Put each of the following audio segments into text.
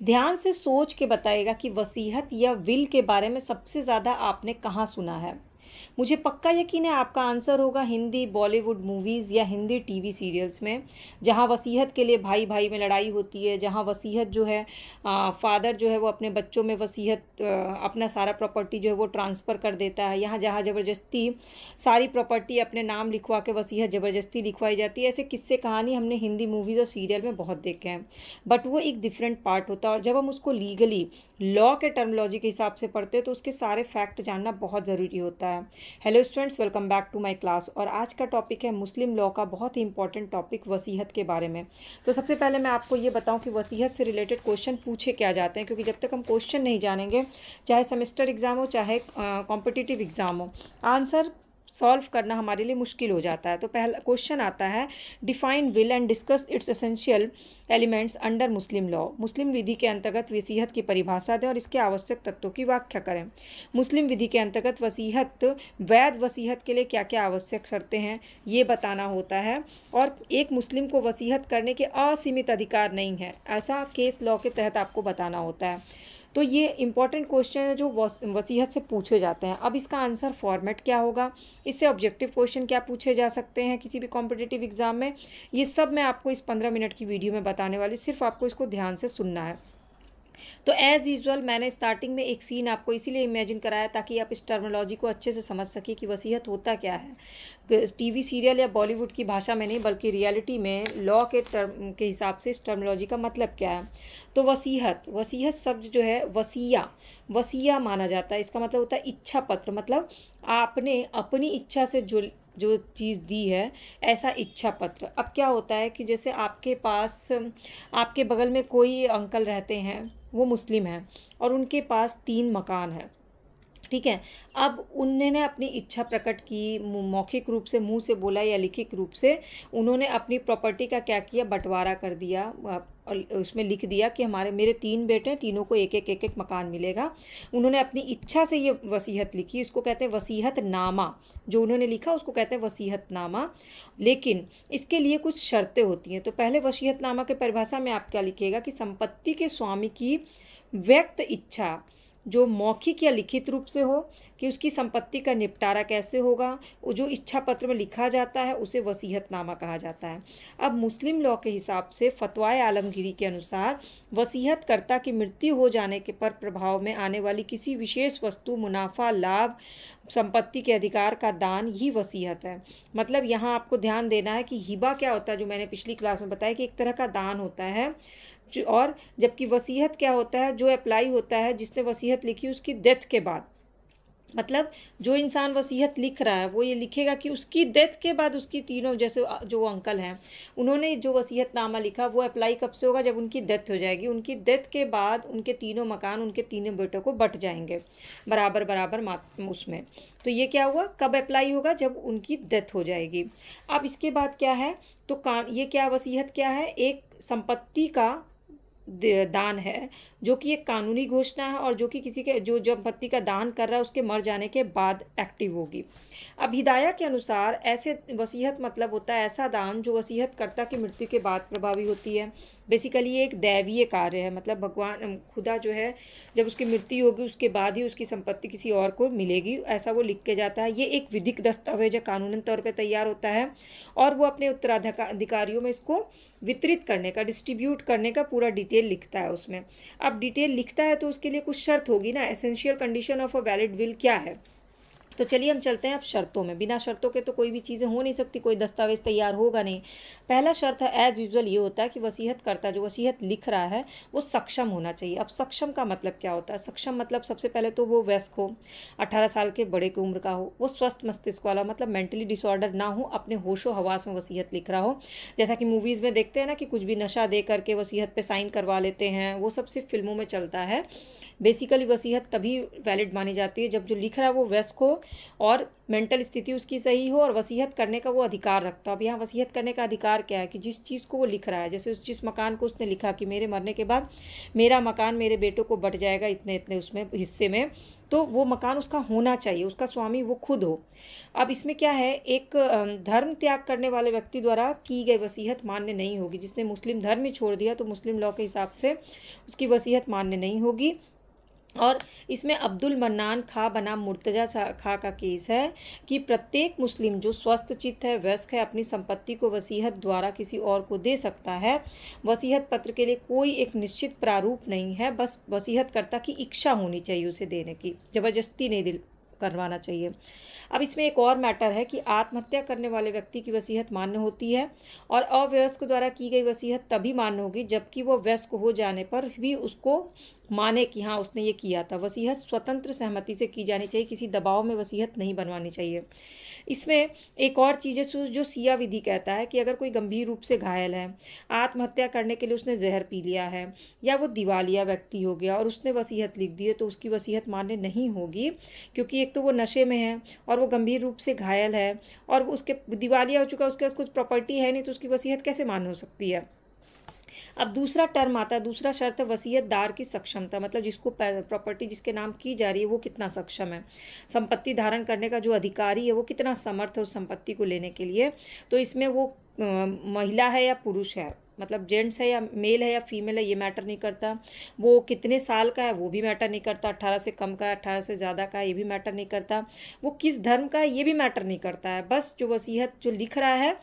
ध्यान से सोच के बताइएगा कि वसीयत या विल के बारे में सबसे ज़्यादा आपने कहाँ सुना है। मुझे पक्का यकीन है आपका आंसर होगा हिंदी बॉलीवुड मूवीज़ या हिंदी टीवी सीरियल्स में, जहाँ वसीयत के लिए भाई भाई में लड़ाई होती है, जहाँ वसीयत जो है फादर जो है वो अपने बच्चों में वसीयत अपना सारा प्रॉपर्टी जो है वो ट्रांसफ़र कर देता है। यहाँ जहाँ ज़बरदस्ती सारी प्रॉपर्टी अपने नाम लिखवा के वसीयत ज़बरदस्ती लिखवाई जाती है। ऐसे किस्से कहानी हमने हिंदी मूवीज़ और सीरियल में बहुत देखे हैं, बट वो एक डिफरेंट पार्ट होता है और जब हम उसको लीगली लॉ के टर्मिनोलॉजी के हिसाब से पढ़ते हैं तो उसके सारे फैक्ट जानना बहुत ज़रूरी होता है। Hello students, welcome back to my class. और आज का टॉपिक है मुस्लिम लॉ का बहुत ही इंपॉर्टेंट टॉपिक वसीयत के बारे में। तो सबसे पहले मैं आपको ये बताऊं कि वसीयत से रिलेटेड क्वेश्चन पूछे क्या जाते हैं, क्योंकि जब तक हम क्वेश्चन नहीं जानेंगे, चाहे सेमेस्टर एग्ज़ाम हो चाहे कॉम्पिटिटिव एग्ज़ाम हो, आंसर सॉल्व करना हमारे लिए मुश्किल हो जाता है। तो पहला क्वेश्चन आता है, define will and discuss its essential elements under Muslim law. मुस्लिम विधि के अंतर्गत वसीयत की परिभाषा दें और इसके आवश्यक तत्वों की व्याख्या करें। मुस्लिम विधि के अंतर्गत वसीयत वैध वसीयत के लिए क्या क्या आवश्यक शर्तें हैं ये बताना होता है, और एक मुस्लिम को वसीयत करने के असीमित अधिकार नहीं है, ऐसा केस लॉ के तहत आपको बताना होता है। तो ये इंपॉर्टेंट क्वेश्चन है जो वसीयत से पूछे जाते हैं। अब इसका आंसर फॉर्मेट क्या होगा, इससे ऑब्जेक्टिव क्वेश्चन क्या पूछे जा सकते हैं किसी भी कॉम्पिटिटिव एग्जाम में, ये सब मैं आपको इस 15 मिनट की वीडियो में बताने वाली हूँ। सिर्फ आपको इसको ध्यान से सुनना है। तो एज़ यूजुअल मैंने स्टार्टिंग में एक सीन आपको इसीलिए इमेजिन कराया ताकि आप इस टर्मिनोलॉजी को अच्छे से समझ सकें कि वसीयत होता क्या है। टीवी सीरियल या बॉलीवुड की भाषा में नहीं, बल्कि रियलिटी में लॉ के टर्म के हिसाब से इस टर्मिनोलॉजी का मतलब क्या है। तो वसीयत शब्द जो है वसीया माना जाता है। इसका मतलब होता है इच्छा पत्र, मतलब आपने अपनी इच्छा से जो चीज़ दी है, ऐसा इच्छा पत्र। अब क्या होता है कि जैसे आपके पास आपके बगल में कोई अंकल रहते हैं, वो मुस्लिम हैं और उनके पास 3 मकान हैं, ठीक है। अब उन्होंने अपनी इच्छा प्रकट की, मौखिक रूप से मुंह से बोला या लिखित रूप से, उन्होंने अपनी प्रॉपर्टी का क्या किया, बंटवारा कर दिया और उसमें लिख दिया कि मेरे 3 बेटे हैं, तीनों को एक एक मकान मिलेगा। उन्होंने अपनी इच्छा से ये वसीयत लिखी, इसको कहते हैं वसीयत नामा। जो उन्होंने लिखा उसको कहते हैं वसीयत नामा, लेकिन इसके लिए कुछ शर्तें होती हैं। तो पहले वसीयत नामा के परिभाषा में आप क्या लिखिएगा कि संपत्ति के स्वामी की व्यक्त इच्छा, जो मौखिक या लिखित रूप से हो, कि उसकी संपत्ति का निपटारा कैसे होगा, वो जो इच्छा पत्र में लिखा जाता है उसे वसीयतनामा कहा जाता है। अब मुस्लिम लॉ के हिसाब से फतवाए आलमगीरी के अनुसार वसीयतकर्ता की मृत्यु हो जाने के पर प्रभाव में आने वाली किसी विशेष वस्तु, मुनाफा, लाभ, संपत्ति के अधिकार का दान ही वसीयत है। मतलब यहाँ आपको ध्यान देना है कि हिबा क्या होता है, जो मैंने पिछली क्लास में बताया कि एक तरह का दान होता है, और जबकि वसीयत क्या होता है, जो अप्लाई होता है जिसने वसीयत लिखी उसकी डेथ के बाद। मतलब जो इंसान वसीयत लिख रहा है वो ये लिखेगा कि उसकी डेथ के बाद उसकी तीनों, जैसे जो अंकल हैं उन्होंने जो वसीयतनामा लिखा वो अप्लाई कब से होगा, जब उनकी डेथ हो जाएगी। उनकी डेथ के बाद उनके तीनों मकान उनके तीनों बेटों को बट जाएंगे बराबर बराबर उसमें। तो ये क्या हुआ, कब अप्लाई होगा, जब उनकी डेथ हो जाएगी। अब इसके बाद क्या है, तो ये क्या वसीयत क्या है, एक संपत्ति का दान है, जो कि एक कानूनी घोषणा है और जो कि किसी के जो संपत्ति का दान कर रहा है उसके मर जाने के बाद एक्टिव होगी। अब हिदाया के अनुसार ऐसे वसीयत मतलब होता है ऐसा दान जो वसीयतकर्ता की मृत्यु के बाद प्रभावी होती है। बेसिकली ये एक दैवीय कार्य है, मतलब भगवान खुदा जो है जब उसकी मृत्यु होगी उसके बाद ही उसकी संपत्ति किसी और को मिलेगी, ऐसा वो लिख के जाता है। ये एक विधिक दस्तावेज है, कानूनन तौर पे तैयार होता है और वो अपने उत्तराधिकारियों में इसको वितरित करने का, डिस्ट्रीब्यूट करने का पूरा डिटेल लिखता है उसमें। अब डिटेल लिखता है तो उसके लिए कुछ शर्त होगी ना, essential condition of a valid will क्या है। तो चलिए हम चलते हैं अब शर्तों में। बिना शर्तों के तो कोई भी चीज़ें हो नहीं सकती, कोई दस्तावेज तैयार होगा नहीं। पहला शर्त है एज़ यूजुअल ये होता है कि वसीयतकर्ता जो वसीयत लिख रहा है वो सक्षम होना चाहिए। अब सक्षम का मतलब क्या होता है, सक्षम मतलब सबसे पहले तो वो वयस्क हो, 18 साल के बड़े की उम्र का हो, वो स्वस्थ मस्तिष्क वाला, मतलब मेंटली डिसऑर्डर ना हो, अपने होशो हवास में वसीयत लिख रहा हो। जैसा कि मूवीज़ में देखते हैं ना कि कुछ भी नशा दे करके वसीयत पे साइन करवा लेते हैं, वो सब सिर्फ फिल्मों में चलता है। बेसिकली वसीयत तभी वैलिड मानी जाती है जब जो लिख रहा है वो वयस्क हो, और मेंटल स्थिति उसकी सही हो और वसीयत करने का वो अधिकार रखता हो। अब यहाँ वसीयत करने का अधिकार क्या है कि जिस चीज़ को वो लिख रहा है, जैसे जिस मकान को उसने लिखा कि मेरे मरने के बाद मेरा मकान मेरे बेटों को बट जाएगा इतने इतने उसमें हिस्से में, तो वो मकान उसका होना चाहिए, उसका स्वामी वो खुद हो। अब इसमें क्या है, एक धर्म त्याग करने वाले व्यक्ति द्वारा की गई वसीयत मान्य नहीं होगी। जिसने मुस्लिम धर्म ही छोड़ दिया तो मुस्लिम लॉ के हिसाब से उसकी वसीयत मान्य नहीं होगी। और इसमें अब्दुल मन्नान खां बनाम मुर्तजा खां का केस है कि प्रत्येक मुस्लिम जो स्वस्थ चित्त है, वयस्क है, अपनी संपत्ति को वसीयत द्वारा किसी और को दे सकता है। वसीयत पत्र के लिए कोई एक निश्चित प्रारूप नहीं है, बस वसीयतकर्ता की इच्छा होनी चाहिए उसे देने की, ज़बरदस्ती नहीं दिल करवाना चाहिए। अब इसमें एक और मैटर है कि आत्महत्या करने वाले व्यक्ति की वसीयत मान्य होती है और अवयस्क द्वारा की गई वसीयत तभी मान्य होगी जबकि वो वयस्क हो जाने पर भी उसको माने कि हाँ उसने ये किया था। वसीयत स्वतंत्र सहमति से की जानी चाहिए, किसी दबाव में वसीयत नहीं बनवानी चाहिए। इसमें एक और चीज़ है जो सिया विधि कहता है कि अगर कोई गंभीर रूप से घायल है, आत्महत्या करने के लिए उसने जहर पी लिया है या वो दिवालिया व्यक्ति हो गया और उसने वसीयत लिख दी है, तो उसकी वसीयत मान्य नहीं होगी, क्योंकि एक तो वो नशे में है और वो गंभीर रूप से घायल है और उसके दिवालिया हो चुका, उसके पास कुछ प्रॉपर्टी है नहीं, तो उसकी वसीयत कैसे मान्य हो सकती है। अब दूसरा टर्म आता है, दूसरा शर्त है वसीयतदार की सक्षमता, मतलब जिसको प्रॉपर्टी जिसके नाम की जा रही है वो कितना सक्षम है, संपत्ति धारण करने का जो अधिकारी है वो कितना समर्थ है उस संपत्ति को लेने के लिए। तो इसमें वो महिला है या पुरुष है, मतलब जेंट्स है या मेल है या फीमेल है, ये मैटर नहीं करता। वो कितने साल का है वो भी मैटर नहीं करता, 18 से कम का है, 18 से ज़्यादा का है ये भी मैटर नहीं करता, वो किस धर्म का है ये भी मैटर नहीं करता है। बस जो वसीयत जो लिख रहा है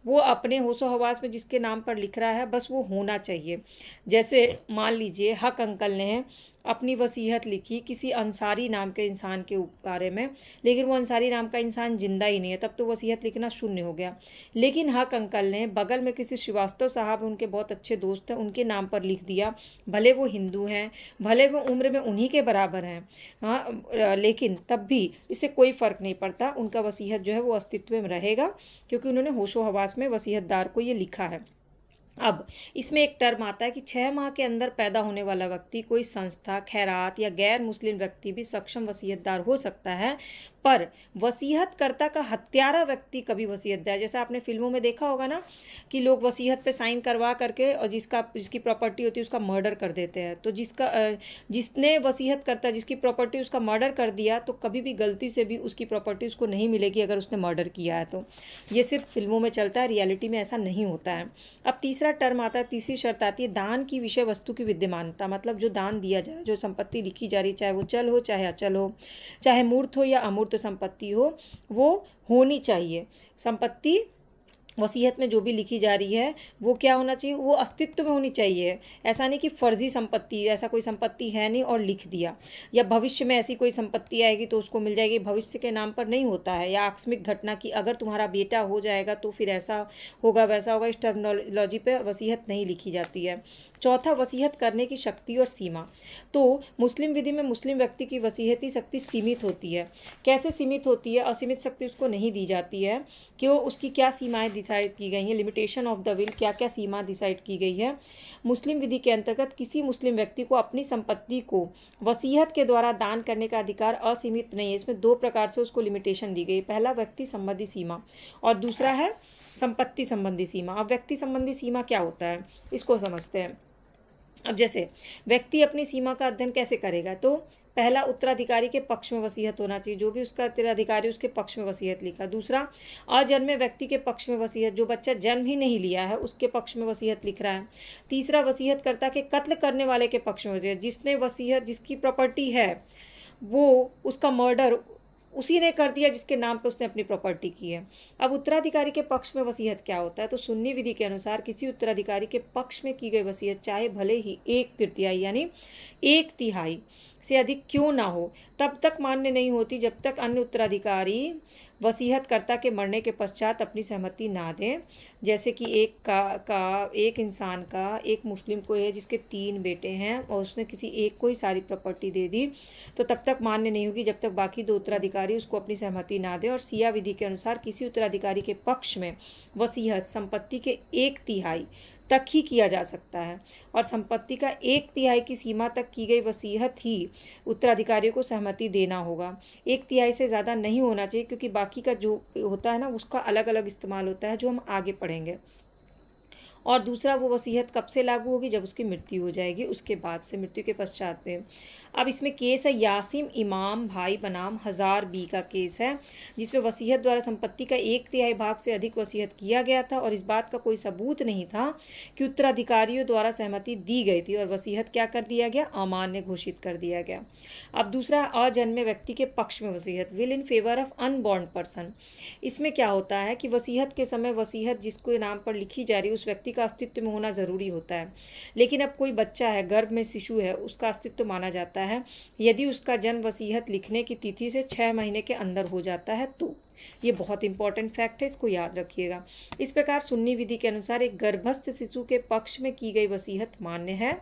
वो अपने होशो हवास में जिसके नाम पर लिख रहा है बस वो होना चाहिए। जैसे मान लीजिए हक अंकल ने अपनी वसीयत लिखी किसी अंसारी नाम के इंसान के बारे में, लेकिन वो अंसारी नाम का इंसान जिंदा ही नहीं है, तब तो वसीयत लिखना शून्य हो गया। लेकिन हक अंकल ने बगल में किसी श्रीवास्तव साहब उनके बहुत अच्छे दोस्त हैं उनके नाम पर लिख दिया, भले वो हिंदू हैं, भले वो उम्र में उन्हीं के बराबर हैं, हाँ, लेकिन तब भी इससे कोई फ़र्क नहीं पड़ता, उनका वसीयत जो है वो अस्तित्व में रहेगा क्योंकि उन्होंने होशो हवास में वसीयतदार को ये लिखा है। अब इसमें एक टर्म आता है कि 6 माह के अंदर पैदा होने वाला व्यक्ति, कोई संस्था, खैरात या गैर मुस्लिम व्यक्ति भी सक्षम वसीयतदार हो सकता है, पर वसीयतकर्ता का हत्यारा व्यक्ति कभी वसीयतदार, जैसा आपने फिल्मों में देखा होगा ना कि लोग वसीयत पे साइन करवा करके और जिसकी प्रॉपर्टी होती है उसका मर्डर कर देते हैं। तो जिसने वसीयत करता, जिसकी प्रॉपर्टी उसका मर्डर कर दिया, तो कभी भी गलती से भी उसकी प्रॉपर्टी उसको नहीं मिलेगी अगर उसने मर्डर किया है। तो ये सिर्फ फिल्मों में चलता है, रियलिटी में ऐसा नहीं होता है। अब तीसरा टर्म आता है, तीसरी शर्त आती है दान की विषय वस्तु की विद्यमानता, मतलब जो दान दिया जाए, जो संपत्ति लिखी जा रही है, चाहे वो चल हो चाहे अचल हो, चाहे मूर्त हो या अमूर्त संपत्ति हो, वो होनी चाहिए। संपत्ति वसीयत में जो भी लिखी जा रही है वो क्या होना चाहिए, वो अस्तित्व में होनी चाहिए। ऐसा नहीं कि फर्जी संपत्ति, ऐसा कोई संपत्ति है नहीं और लिख दिया, या भविष्य में ऐसी कोई संपत्ति आएगी तो उसको मिल जाएगी, भविष्य के नाम पर नहीं होता है। या आकस्मिक घटना की अगर तुम्हारा बेटा हो जाएगा तो फिर ऐसा होगा वैसा होगा, इस टर्मिनोलॉजी पे वसीयत नहीं लिखी जाती है। चौथा, वसीयत करने की शक्ति और सीमा। तो मुस्लिम विधि में मुस्लिम व्यक्ति की वसीयती शक्ति सीमित होती है। कैसे सीमित होती है? असीमित शक्ति उसको नहीं दी जाती है कि वो उसकी क्या सीमाएं डिसाइड की गई हैं, लिमिटेशन ऑफ द विल, क्या क्या सीमा डिसाइड की गई है। मुस्लिम विधि के अंतर्गत किसी मुस्लिम व्यक्ति को अपनी संपत्ति को वसीयत के द्वारा दान करने का अधिकार असीमित नहीं है। इसमें 2 प्रकार से उसको लिमिटेशन दी गई, पहला व्यक्ति संबंधी सीमा और दूसरा है संपत्ति संबंधी सीमा। अब व्यक्ति संबंधी सीमा क्या होता है इसको समझते हैं। अब जैसे व्यक्ति अपनी सीमा का अध्ययन कैसे करेगा, तो पहला उत्तराधिकारी के पक्ष में वसीयत होना चाहिए, जो भी उसका उत्तराधिकारी उसके पक्ष में वसीयत लिखा। दूसरा, अजन्मे व्यक्ति के पक्ष में वसीयत, जो बच्चा जन्म ही नहीं लिया है उसके पक्ष में वसीयत लिख रहा है। तीसरा, वसीयतकर्ता के कत्ल करने वाले के पक्ष में वसीयत, जिसने वसीयत, जिसकी प्रॉपर्टी है वो उसका मर्डर उसी ने कर दिया जिसके नाम पे उसने अपनी प्रॉपर्टी की है। अब उत्तराधिकारी के पक्ष में वसीयत क्या होता है, तो सुन्नी विधि के अनुसार किसी उत्तराधिकारी के पक्ष में की गई वसीयत चाहे भले ही 1/3 यानी 1/3 से अधिक क्यों ना हो, तब तक मान्य नहीं होती जब तक अन्य उत्तराधिकारी वसीयतकर्ता के मरने के पश्चात अपनी सहमति ना दें। जैसे कि एक इंसान का, एक मुस्लिम को है जिसके 3 बेटे हैं और उसने किसी एक को ही सारी प्रॉपर्टी दे दी, तो तब तक मान्य नहीं होगी जब तक बाकी 2 उत्तराधिकारी उसको अपनी सहमति ना दें। और सिया विधि के अनुसार किसी उत्तराधिकारी के पक्ष में वसीयत संपत्ति के 1/3 तक ही किया जा सकता है। और संपत्ति का 1/3 की सीमा तक की गई वसीयत ही उत्तराधिकारियों को सहमति देना होगा। 1/3 से ज़्यादा नहीं होना चाहिए, क्योंकि बाकी का जो होता है ना उसका अलग अलग इस्तेमाल होता है, जो हम आगे पढ़ेंगे। और दूसरा, वो वसीयत कब से लागू होगी? जब उसकी मृत्यु हो जाएगी, उसके बाद से, मृत्यु के पश्चात में। अब इसमें केस है यासिम इमाम भाई बनाम हज़ार बी का केस है, जिसमें वसीयत द्वारा संपत्ति का 1/3 भाग से अधिक वसीयत किया गया था और इस बात का कोई सबूत नहीं था कि उत्तराधिकारियों द्वारा सहमति दी गई थी और वसीयत क्या कर दिया गया? अमान्य घोषित कर दिया गया। अब दूसरा, अजन्मे व्यक्ति के पक्ष में वसीयत, will in favour of unborn person. इसमें क्या होता है कि वसीयत के समय वसीयत जिसको नाम पर लिखी जा रही है उस व्यक्ति का अस्तित्व में होना ज़रूरी होता है, लेकिन अब कोई बच्चा है, गर्भ में शिशु है, उसका अस्तित्व माना जाता है यदि उसका जन्म वसीयत लिखने की तिथि से 6 महीने के अंदर हो जाता है तो। ये बहुत इंपॉर्टेंट फैक्ट है, इसको याद रखिएगा। इस प्रकार सुन्नी विधि के अनुसार एक गर्भस्थ शिशु के पक्ष में की गई वसीयत मान्य है,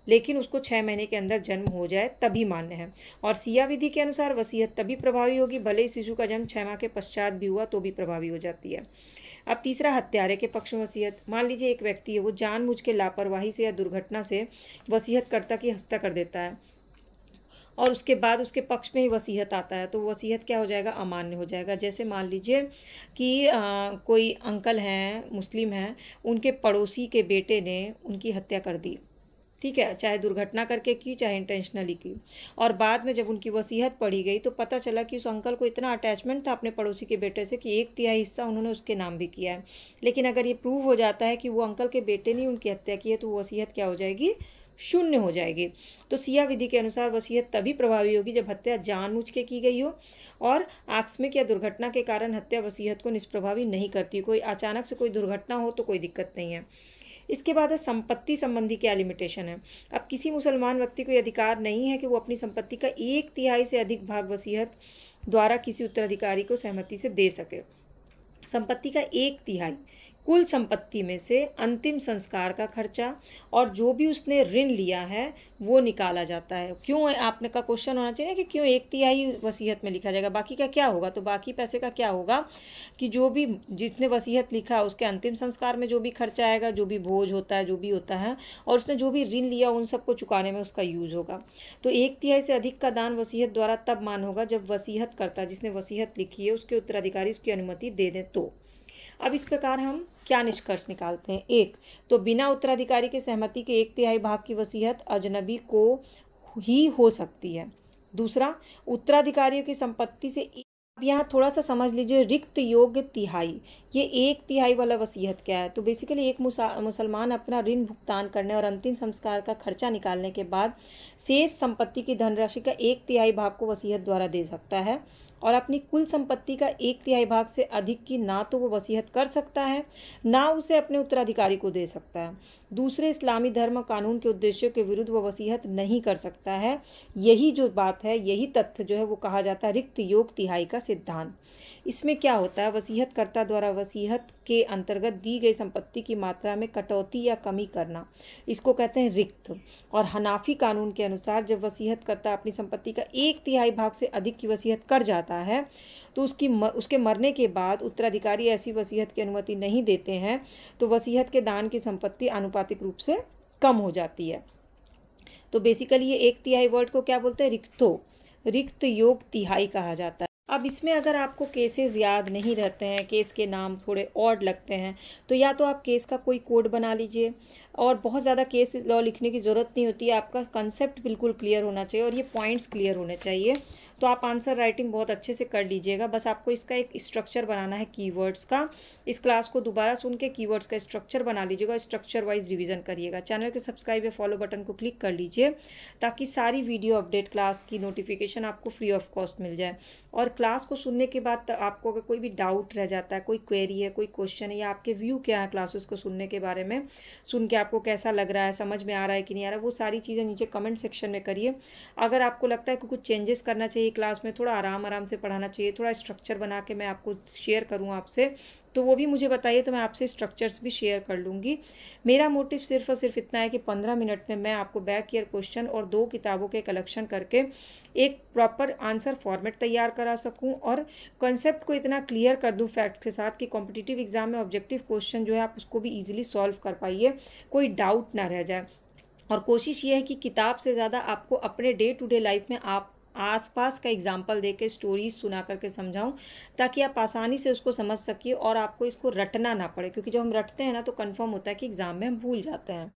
लेकिन उसको 6 महीने के अंदर जन्म हो जाए तभी मान्य है। और सिया विधि के अनुसार वसीयत तभी प्रभावी होगी भले ही शिशु का जन्म 6 माह के पश्चात भी हुआ तो भी प्रभावी हो जाती है। अब तीसरा, हत्यारे के पक्ष में वसीयत। मान लीजिए एक व्यक्ति है, वो जानबूझ के लापरवाही से या दुर्घटना से वसीयतकर्ता की हत्या कर देता है और उसके बाद उसके पक्ष में ही वसीयत आता है, तो वसीयत क्या हो जाएगा? अमान्य हो जाएगा। जैसे मान लीजिए कि कोई अंकल हैं, मुस्लिम हैं, उनके पड़ोसी के बेटे ने उनकी हत्या कर दी, ठीक है, चाहे दुर्घटना करके की चाहे इंटेंशनली की, और बाद में जब उनकी वसीयत पढ़ी गई तो पता चला कि उस अंकल को इतना अटैचमेंट था अपने पड़ोसी के बेटे से कि 1/3 हिस्सा उन्होंने उसके नाम भी किया है। लेकिन अगर ये प्रूव हो जाता है कि वो अंकल के बेटे ने उनकी हत्या की है तो वो वसीयत क्या हो जाएगी? शून्य हो जाएगी। तो सिया विधि के अनुसार वसीयत तभी प्रभावी होगी जब हत्या जानबूझ के की गई हो और आकस्मिक या दुर्घटना के कारण हत्या वसीयत को निष्प्रभावी नहीं करती। कोई अचानक से कोई दुर्घटना हो तो कोई दिक्कत नहीं है। इसके बाद है संपत्ति संबंधी क्या लिमिटेशन है। अब किसी मुसलमान व्यक्ति को अधिकार नहीं है कि वो अपनी संपत्ति का 1/3 से अधिक भाग वसीयत द्वारा किसी उत्तराधिकारी को सहमति से दे सके। संपत्ति का 1/3 कुल संपत्ति में से अंतिम संस्कार का खर्चा और जो भी उसने ऋण लिया है वो निकाला जाता है। क्यों, आपने का क्वेश्चन होना चाहिए कि क्यों 1/3 वसीयत में लिखा जाएगा, बाकी का क्या होगा? तो बाकी पैसे का क्या होगा कि जो भी जिसने वसीयत लिखा उसके अंतिम संस्कार में जो भी खर्चा आएगा, जो भी बोझ होता है, जो भी होता है, और उसने जो भी ऋण लिया उन सबको चुकाने में उसका यूज़ होगा। तो 1/3 से अधिक का दान वसीयत द्वारा तब मान होगा जब वसीयत करता, जिसने वसीयत लिखी है, उसके उत्तराधिकारी उसकी अनुमति दे दें तो। अब इस प्रकार हम क्या निष्कर्ष निकालते हैं? एक, तो बिना उत्तराधिकारी की सहमति के 1/3 भाग की वसीयत अजनबी को ही हो सकती है। दूसरा, उत्तराधिकारियों की संपत्ति से अब यहाँ थोड़ा सा समझ लीजिए, रिक्त योग्य तिहाई, ये 1/3 वाला वसीयत क्या है? तो बेसिकली एक मुसलमान अपना ऋण भुगतान करने और अंतिम संस्कार का खर्चा निकालने के बाद शेष संपत्ति की धनराशि का 1/3 भाग को वसीयत द्वारा दे सकता है और अपनी कुल संपत्ति का 1/3 भाग से अधिक की ना तो वो वसीयत कर सकता है ना उसे अपने उत्तराधिकारी को दे सकता है। दूसरे इस्लामी धर्म कानून के उद्देश्यों के विरुद्ध वो वसीयत नहीं कर सकता है। यही जो बात है, यही तथ्य जो है वो कहा जाता है रिक्त योग तिहाई का सिद्धांत। इसमें क्या होता है? वसीयतकर्ता द्वारा वसीयत के अंतर्गत दी गई संपत्ति की मात्रा में कटौती या कमी करना, इसको कहते हैं रिक्त। और हनाफी कानून के अनुसार जब वसीयतकर्ता अपनी संपत्ति का 1/3 भाग से अधिक की वसीयत कर जाता है तो उसके मरने के बाद उत्तराधिकारी ऐसी वसीयत की अनुमति नहीं देते हैं तो वसीयत के दान की संपत्ति आनुपातिक रूप से कम हो जाती है। तो बेसिकली ये 1/3 वर्ड को क्या बोलते हैं? रिक्त योग तिहाई कहा जाता है। अब इसमें अगर आपको केसेस याद नहीं रहते हैं, केस के नाम थोड़े ऑड लगते हैं, तो या तो आप केस का कोई कोड बना लीजिए, और बहुत ज़्यादा केस लॉ लिखने की ज़रूरत नहीं होती है, आपका कंसेप्ट बिल्कुल क्लियर होना चाहिए और ये पॉइंट्स क्लियर होने चाहिए, तो आप आंसर राइटिंग बहुत अच्छे से कर लीजिएगा। बस आपको इसका एक स्ट्रक्चर बनाना है कीवर्ड्स का। इस क्लास को दोबारा सुन के कीवर्ड्स का स्ट्रक्चर बना लीजिएगा, स्ट्रक्चर वाइज रिवीजन करिएगा। चैनल के सब्सक्राइब या फॉलो बटन को क्लिक कर लीजिए ताकि सारी वीडियो अपडेट क्लास की नोटिफिकेशन आपको फ्री ऑफ कॉस्ट मिल जाए। और क्लास को सुनने के बाद आपको अगर कोई भी डाउट रह जाता है, कोई क्वेरी है, कोई क्वेश्चन है, या आपके व्यू क्या है क्लासेस को सुनने के बारे में, सुन के आपको कैसा लग रहा है, समझ में आ रहा है कि नहीं आ रहा है, वो सारी चीज़ें नीचे कमेंट सेक्शन में करिए। अगर आपको लगता है कि कुछ चेंजेस करना चाहिए चाहिए क्लास में, थोड़ा आराम-आराम से पढ़ाना चाहिए, थोड़ा स्ट्रक्चर बना के मैं आपको शेयर करूँ आपसे, तो वो भी मुझे बताइए, तो मैं आपसे स्ट्रक्चर्स भी शेयर कर लूँगी। मेरा मोटिव सिर्फ़ और सिर्फ़ इतना है कि 15 मिनट में मैं आपको बैक ईयर क्वेश्चन और 2 किताबों के कलेक्शन करके एक प्रॉपर आंसर फॉर्मेट तैयार करा सकूँ और कॉन्सेप्ट को इतना क्लियर कर दूँ फैक्ट के साथ कि कॉम्पिटिटिव एग्ज़ाम में ऑब्जेक्टिव क्वेश्चन जो है आप उसको भी ईज़िली सॉल्व कर पाइए, कोई डाउट ना रह जाए। और कोशिश ये है कि किताब से ज़्यादा आपको अपने डे टू डे लाइफ में आप आसपास का एग्जाम्पल दे के स्टोरीज सुना करके समझाऊं, ताकि आप आसानी से उसको समझ सकिए और आपको इसको रटना ना पड़े, क्योंकि जब हम रटते हैं ना तो कंफर्म होता है कि एग्ज़ाम में हम भूल जाते हैं।